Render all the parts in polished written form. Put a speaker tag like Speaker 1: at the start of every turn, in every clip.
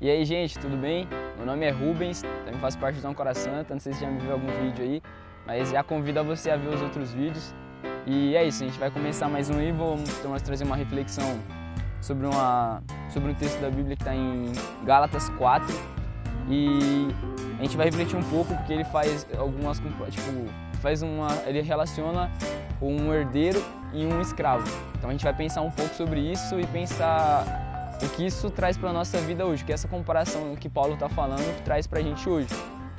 Speaker 1: E aí, gente, tudo bem? Meu nome é Rubens, também faço parte do Tão Coração Santa, não sei se já me viu algum vídeo aí, mas já convido a você a ver os outros vídeos. E é isso, a gente vai começar mais um aí, vamos trazer uma reflexão sobre um texto da Bíblia que está em Gálatas 4. E a gente vai refletir um pouco porque ele faz algumas, ele relaciona um herdeiro e um escravo. Então a gente vai pensar um pouco sobre isso e pensar o que isso traz para a nossa vida hoje, que essa comparação que Paulo está falando traz para a gente hoje.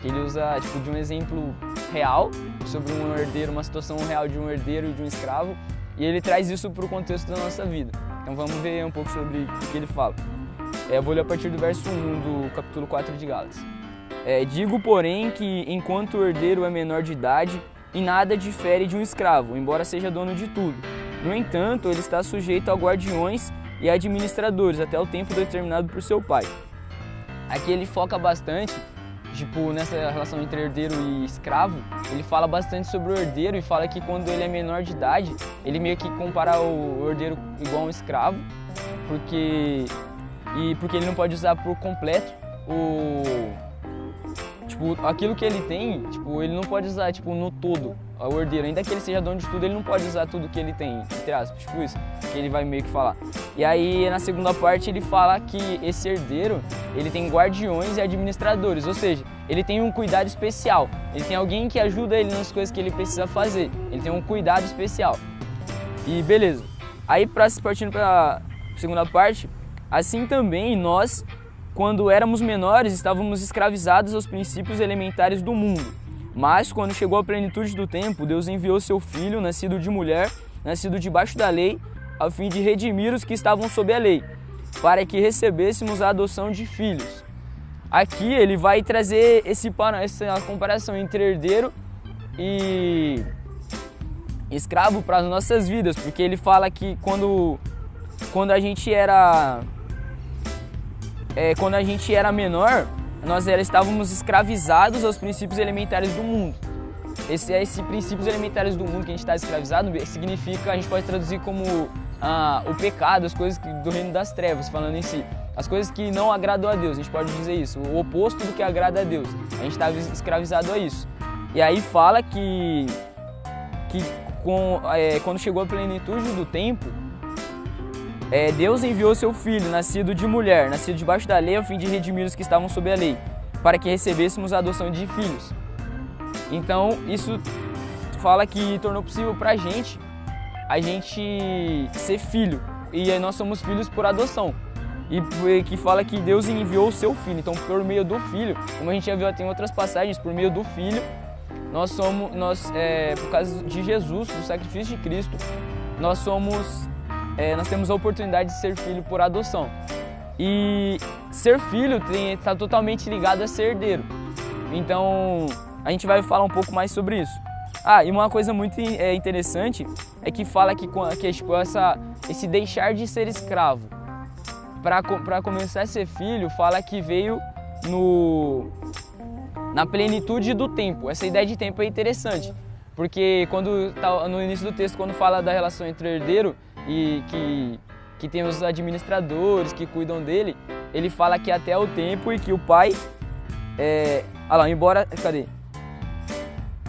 Speaker 1: Ele usa de um exemplo real sobre um herdeiro, uma situação real de um herdeiro e de um escravo, e ele traz isso para o contexto da nossa vida. Então vamos ver um pouco sobre o que ele fala. Eu vou ler a partir do verso 1 do capítulo 4 de Gálatas. Digo, porém, que enquanto o herdeiro é menor de idade, em nada difere de um escravo, embora seja dono de tudo. No entanto, ele está sujeito a guardiões e administradores até o tempo determinado por seu pai. Aqui ele foca bastante, nessa relação entre herdeiro e escravo. Ele fala bastante sobre o herdeiro e fala que quando ele é menor de idade, ele meio que compara o herdeiro igual a um escravo, porque ele não pode usar por completo aquilo que ele tem, ele não pode usar no todo. O herdeiro, ainda que ele seja dono de tudo, ele não pode usar tudo que ele tem, entre aspas, isso que ele vai meio que falar. E aí, na segunda parte, ele fala que esse herdeiro, ele tem guardiões e administradores, ou seja, ele tem um cuidado especial, ele tem alguém que ajuda ele nas coisas que ele precisa fazer, ele tem um cuidado especial. E beleza. Aí, partindo para a segunda parte, assim também nós, quando éramos menores, estávamos escravizados aos princípios elementares do mundo. Mas, quando chegou a plenitude do tempo, Deus enviou seu Filho, nascido de mulher, nascido debaixo da lei, a fim de redimir os que estavam sob a lei, para que recebêssemos a adoção de filhos. Aqui ele vai trazer essa comparação entre herdeiro e escravo para as nossas vidas, porque ele fala que quando a gente era menor, nós estávamos escravizados aos princípios elementares do mundo. Esses princípios elementares do mundo que a gente está escravizado significa, a gente pode traduzir como o pecado, as coisas do reino das trevas, falando em si. As coisas que não agradam a Deus, a gente pode dizer isso, o oposto do que agrada a Deus. A gente estava escravizado a isso. E aí fala que quando chegou a plenitude do tempo, Deus enviou seu Filho, nascido de mulher, nascido debaixo da lei, a fim de redimir os que estavam sob a lei, para que recebêssemos a adoção de filhos. Então, isso fala que tornou possível para a gente ser filho, e nós somos filhos por adoção. E que fala que Deus enviou o seu Filho, então por meio do Filho, como a gente já viu até em outras passagens, por meio do Filho, por causa de Jesus, do sacrifício de Cristo, nós temos a oportunidade de ser filho por adoção. E ser filho está totalmente ligado a ser herdeiro. Então, a gente vai falar um pouco mais sobre isso. E uma coisa muito interessante é que fala que esse deixar de ser escravo para começar a ser filho, fala que veio na plenitude do tempo. Essa ideia de tempo é interessante, porque no início do texto, quando fala da relação entre o herdeiro e que tem os administradores que cuidam dele, ele fala que até o tempo e que o pai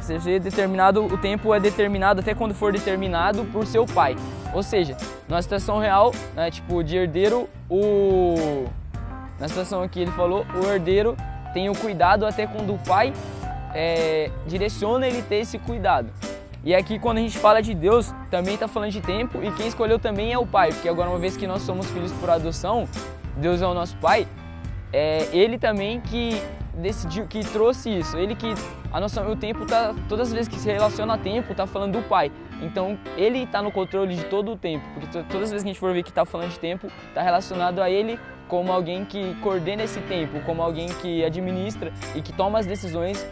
Speaker 1: seja determinado, o tempo é determinado até quando for determinado por seu pai. Ou seja, na situação real, de herdeiro, na situação aqui ele falou, o herdeiro tem o cuidado até quando o pai direciona ele ter esse cuidado. E aqui, quando a gente fala de Deus, também está falando de tempo, e quem escolheu também é o Pai, porque agora, uma vez que nós somos filhos por adoção, Deus é o nosso Pai, Ele também que decidiu, que trouxe isso, Ele que o tempo todas as vezes que se relaciona a tempo, está falando do Pai. Então, Ele está no controle de todo o tempo, porque todas as vezes que a gente for ver que está falando de tempo, está relacionado a Ele como alguém que coordena esse tempo, como alguém que administra e que toma as decisões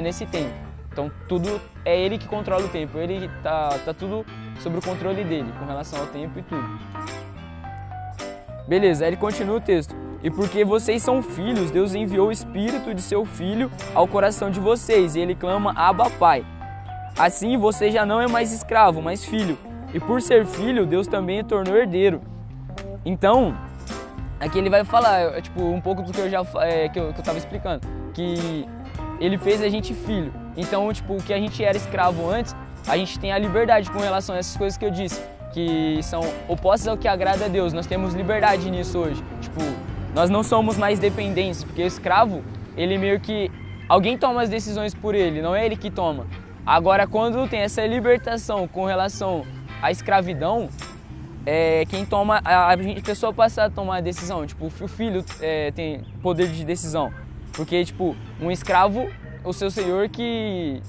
Speaker 1: nesse tempo. Então, tudo é Ele que controla o tempo, Ele tá tudo sob o controle dele, com relação ao tempo e tudo. Beleza, aí ele continua o texto. E porque vocês são filhos, Deus enviou o Espírito de seu Filho ao coração de vocês, e Ele clama, Abba, Pai. Assim, você já não é mais escravo, mas filho. E por ser filho, Deus também o tornou herdeiro. Então, aqui ele vai falar, tipo, um pouco do que eu já que eu tava explicando, que ele fez a gente filho. Então, tipo, o que a gente era escravo antes, a gente tem a liberdade com relação a essas coisas que eu disse, que são opostas ao que agrada a Deus. Nós temos liberdade nisso hoje. Tipo, nós não somos mais dependentes, porque o escravo, ele meio que... alguém toma as decisões por ele, não é ele que toma. Agora, quando tem essa libertação com relação à escravidão, quem toma, a pessoa passa a tomar a decisão. Tipo, o filho tem poder de decisão. Porque, tipo, um escravo, o seu senhor que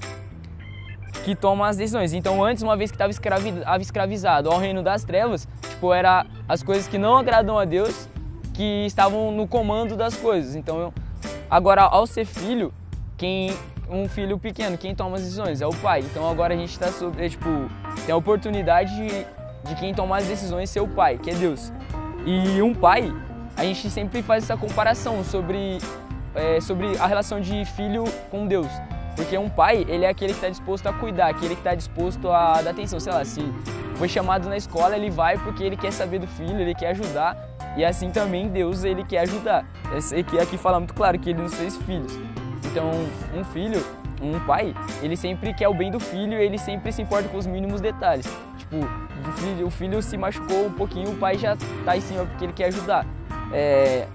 Speaker 1: toma as decisões. Então, antes, uma vez que estava escravizado ao reino das trevas, tipo, era as coisas que não agradam a Deus que estavam no comando das coisas. Então, agora, ao ser filho, um filho pequeno, quem toma as decisões é o pai. Então, agora a gente está tem a oportunidade de quem toma as decisões ser o pai, que é Deus. E um pai, a gente sempre faz essa comparação sobre a relação de filho com Deus. Porque um pai, ele é aquele que está disposto a cuidar, aquele que está disposto a dar atenção. Sei lá, se foi chamado na escola, ele vai porque ele quer saber do filho, ele quer ajudar. E assim também Deus, ele quer ajudar. Aqui fala muito claro que ele nos fez filhos. Então, um pai, ele sempre quer o bem do filho e ele sempre se importa com os mínimos detalhes. Tipo, o filho se machucou um pouquinho, o pai já tá em cima porque ele quer ajudar.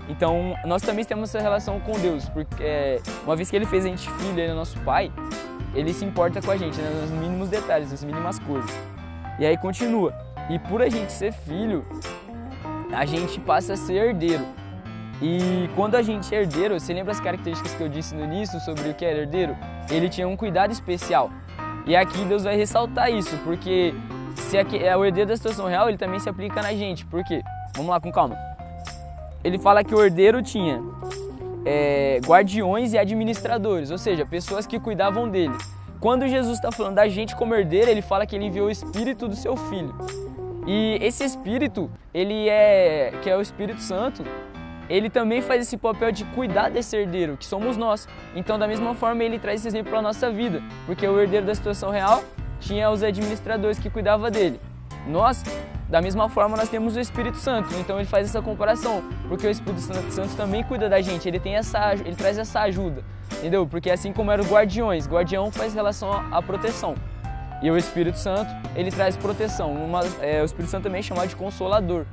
Speaker 1: Então, nós também temos essa relação com Deus, porque uma vez que ele fez a gente filho, ele é nosso pai, ele se importa com a gente, né, nos mínimos detalhes, nas mínimas coisas. E aí continua. E por a gente ser filho, a gente passa a ser herdeiro. E quando a gente é herdeiro, você lembra as características que eu disse no início sobre o que é herdeiro? Ele tinha um cuidado especial. E aqui Deus vai ressaltar isso, porque se é o herdeiro da situação real, ele também se aplica na gente. Por quê? Vamos lá com calma. Ele fala que o herdeiro tinha guardiões e administradores, ou seja, pessoas que cuidavam dele. Quando Jesus está falando da gente como herdeiro, ele fala que ele enviou o Espírito do seu Filho. E esse Espírito, que é o Espírito Santo, ele também faz esse papel de cuidar desse herdeiro, que somos nós. Então, da mesma forma, ele traz esse exemplo para a nossa vida, porque o herdeiro da situação real tinha os administradores que cuidavam dele. Nós, da mesma forma, nós temos o Espírito Santo, então ele faz essa comparação, porque o Espírito Santo também cuida da gente, ele traz essa ajuda, entendeu? Porque assim como eram os guardiões, guardião faz relação à proteção. E o Espírito Santo, ele traz proteção. O Espírito Santo também é chamado de Consolador.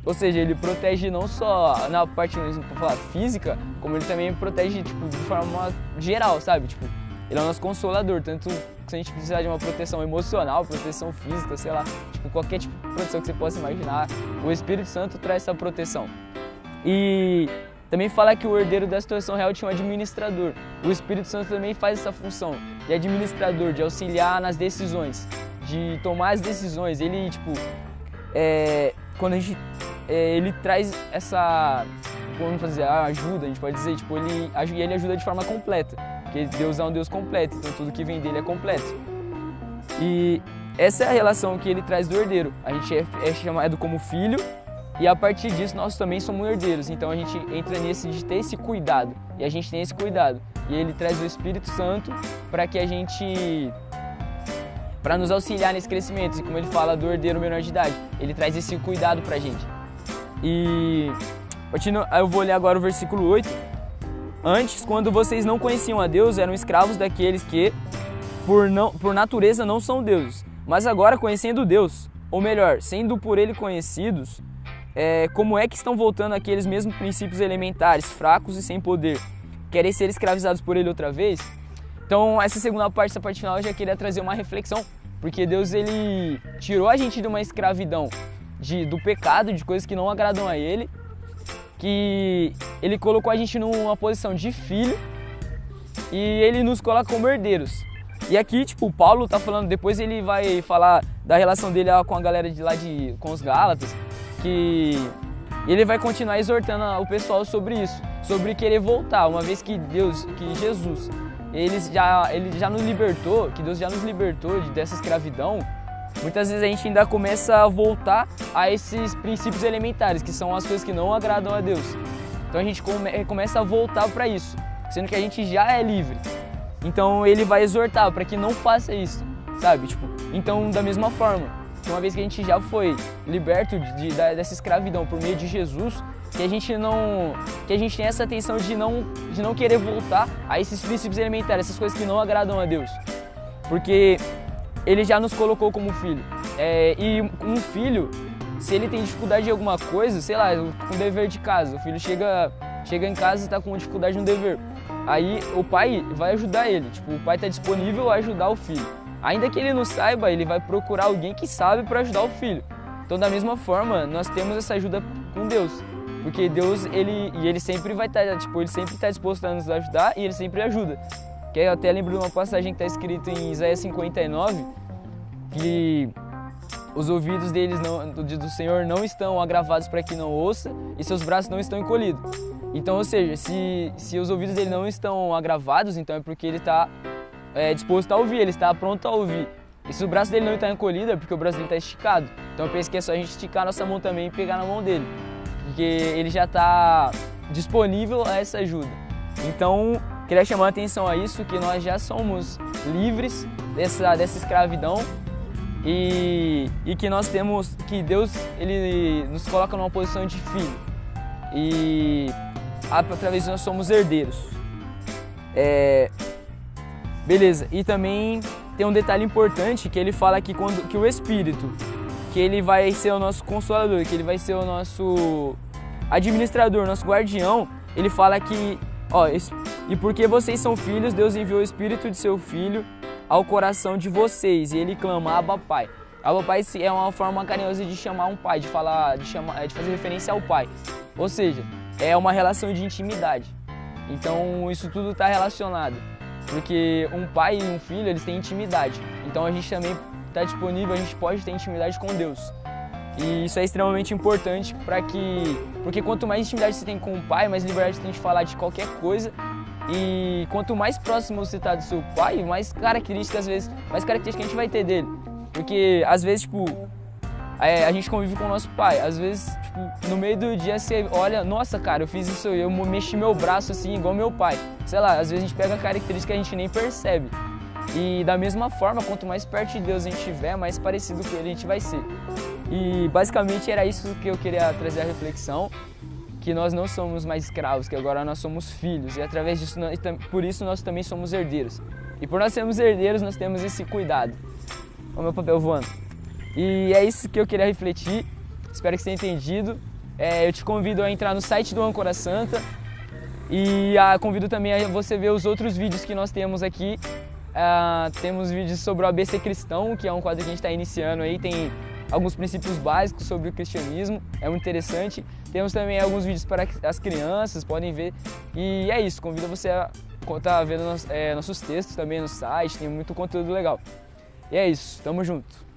Speaker 1: Ou seja, ele protege não só na parte, por falar, física, como ele também protege de forma geral, sabe? Ele é o nosso consolador, tanto se a gente precisar de uma proteção emocional, proteção física, sei lá, qualquer tipo de proteção que você possa imaginar, o Espírito Santo traz essa proteção. E também fala que o herdeiro da situação real tinha um administrador. O Espírito Santo também faz essa função de administrador, de auxiliar nas decisões, de tomar as decisões. Ele, quando a gente ele traz essa, vamos fazer, a ajuda, a gente pode dizer, ele ajuda de forma completa, porque Deus é um Deus completo, então tudo que vem dele é completo. E essa é a relação que ele traz do herdeiro. A gente é chamado como filho e a partir disso nós também somos herdeiros, então a gente entra nesse de ter esse cuidado, e a gente tem esse cuidado. E ele traz o Espírito Santo para nos auxiliar nesse crescimento. E como ele fala do herdeiro menor de idade, ele traz esse cuidado pra gente. E eu vou ler agora o versículo 8. Antes, quando vocês não conheciam a Deus, eram escravos daqueles que, por natureza, não são deuses. Mas agora, conhecendo Deus, ou melhor, sendo por Ele conhecidos, como é que estão voltando aqueles mesmos princípios elementares, fracos e sem poder? Querem ser escravizados por Ele outra vez? Então, essa segunda parte, essa parte final, eu já queria trazer uma reflexão, porque Deus, ele tirou a gente de uma escravidão, do pecado, de coisas que não agradam a Ele, que Ele colocou a gente numa posição de filho e Ele nos coloca como herdeiros. E aqui, Paulo tá falando, depois ele vai falar da relação dele com a galera com os Gálatas, que ele vai continuar exortando o pessoal sobre isso, sobre querer voltar, uma vez que Jesus, ele já nos libertou, que Deus já nos libertou dessa escravidão. Muitas vezes a gente ainda começa a voltar a esses princípios elementares, que são as coisas que não agradam a Deus. Então a gente começa a voltar para isso, sendo que a gente já é livre. Então ele vai exortar para que não faça isso, sabe? Então, da mesma forma, uma vez que a gente já foi liberto dessa escravidão por meio de Jesus, que a gente tem essa atenção de não querer voltar a esses princípios elementares, essas coisas que não agradam a Deus. Porque Ele já nos colocou como filho. E um filho, se ele tem dificuldade em alguma coisa, sei lá, um dever de casa, o filho chega em casa e está com dificuldade no dever. Aí o pai vai ajudar ele, tipo, o pai está disponível a ajudar o filho. Ainda que ele não saiba, ele vai procurar alguém que sabe para ajudar o filho. Então, da mesma forma, nós temos essa ajuda com Deus. Porque Deus, ele sempre vai estar, ele sempre está disposto a nos ajudar e ele sempre ajuda. Que eu até lembro de uma passagem que está escrita em Isaías 59, que os ouvidos do Senhor não estão agravados para que não ouça e seus braços não estão encolhidos. Então, ou seja, se os ouvidos dele não estão agravados, então é porque ele está disposto a ouvir, ele está pronto a ouvir. E se o braço dele não está encolhido, é porque o braço dele está esticado. Então eu penso que é só a gente esticar a nossa mão também e pegar na mão dele, porque ele já está disponível a essa ajuda. Então, queria chamar a atenção a isso, que nós já somos livres dessa escravidão e que Deus ele nos coloca numa posição de filho. E através disso nós somos herdeiros. Beleza, e também tem um detalhe importante que ele fala aqui que o Espírito, que ele vai ser o nosso consolador, que ele vai ser o nosso administrador, nosso guardião. Ele fala que, e porque vocês são filhos, Deus enviou o Espírito de seu Filho ao coração de vocês, e ele clama, Abba Pai. Abba Pai é uma forma carinhosa de chamar um pai, de fazer referência ao pai. Ou seja, é uma relação de intimidade. Então isso tudo está relacionado, porque um pai e um filho, eles têm intimidade. Então a gente também está disponível, a gente pode ter intimidade com Deus. E isso é extremamente importante porque quanto mais intimidade você tem com o pai, mais liberdade você tem de falar de qualquer coisa. E quanto mais próximo você está do seu pai, mais características a gente vai ter dele. Porque às vezes, a gente convive com o nosso pai. Às vezes, no meio do dia você olha, nossa, cara, eu fiz isso, eu mexi meu braço assim, igual meu pai. Sei lá, às vezes a gente pega características que a gente nem percebe. E da mesma forma, quanto mais perto de Deus a gente estiver, mais parecido com Ele a gente vai ser. E basicamente era isso que eu queria trazer a reflexão, que nós não somos mais escravos, que agora nós somos filhos. E através disso, por isso nós também somos herdeiros. E por nós sermos herdeiros, nós temos esse cuidado. Olha o meu papel voando. E é isso que eu queria refletir, espero que você tenha entendido. Eu te convido a entrar no site do Âncora Santa e convido também a você ver os outros vídeos que nós temos aqui. Temos vídeos sobre o ABC Cristão, que é um quadro que a gente está iniciando aí, tem alguns princípios básicos sobre o cristianismo, é muito interessante. Temos também alguns vídeos para as crianças, podem ver. E é isso, convido você a estar vendo nossos textos também no site, tem muito conteúdo legal. E é isso, tamo junto.